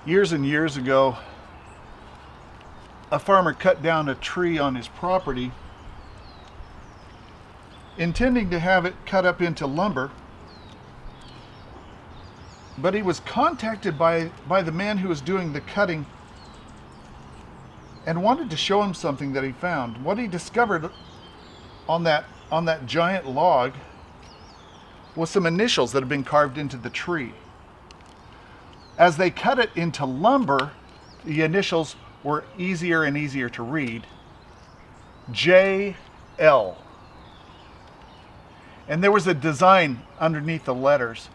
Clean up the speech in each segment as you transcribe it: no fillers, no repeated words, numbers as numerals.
Years and years ago, a farmer cut down a tree on his property, intending to have it cut up into lumber, but he was contacted by the man who was doing the cutting and wanted to show him something that he found. What he discovered on that giant log was some initials that had been carved into the tree. As they cut it into lumber, the initials were easier and easier to read. JL. And there was a design underneath the letters.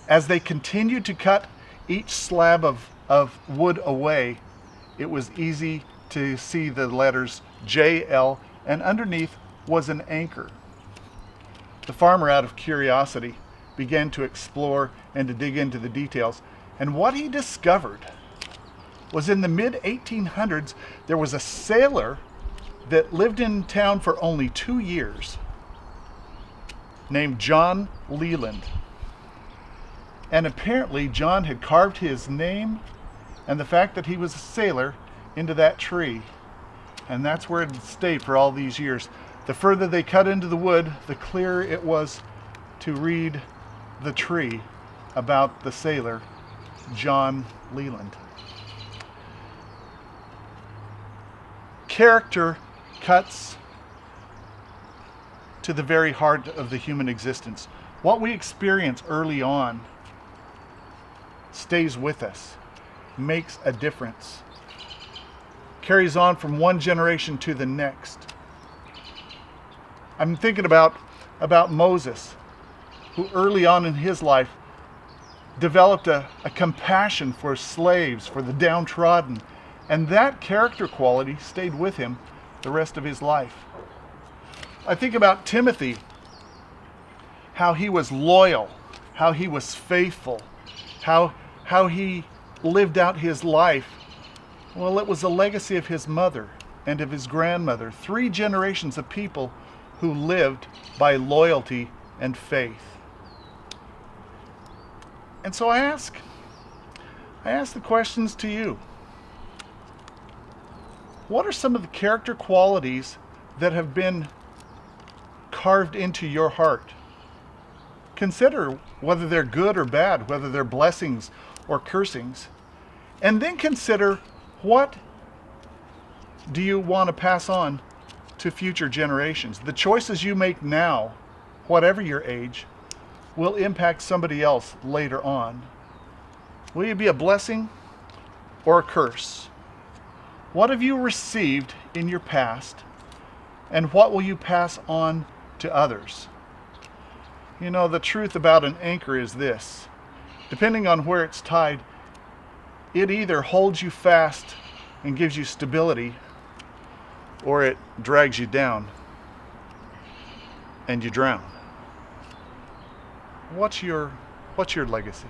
As they continued to cut each slab of wood away, it was easy to see the letters JL, and underneath was an anchor. The farmer, out of curiosity, began to explore and to dig into the details. And what he discovered was in the mid-1800s, there was a sailor that lived in town for only 2 years named John Leland. And apparently John had carved his name and the fact that he was a sailor into that tree. And that's where it stayed for all these years. The further they cut into the wood, the clearer it was to read the tree about the sailor, John Leland. Character cuts to the very heart of the human existence. What we experience early on stays with us, makes a difference, carries on from one generation to the next. I'm thinking about Moses, who early on in his life developed a compassion for slaves, for the downtrodden, and that character quality stayed with him the rest of his life. I think about Timothy, how he was loyal, how he was faithful, how he lived out his life. Well, it was a legacy of his mother and of his grandmother, 3 generations of people who lived by loyalty and faith. And so I ask the questions to you. What are some of the character qualities that have been carved into your heart? Consider whether they're good or bad, whether they're blessings or cursings. And then consider, what do you want to pass on to future generations? The choices you make now, whatever your age, will impact somebody else later on. Will you be a blessing or a curse? What have you received in your past, and what will you pass on to others? You know, the truth about an anchor is this: depending on where it's tied, it either holds you fast and gives you stability, or it drags you down and you drown. What's your legacy?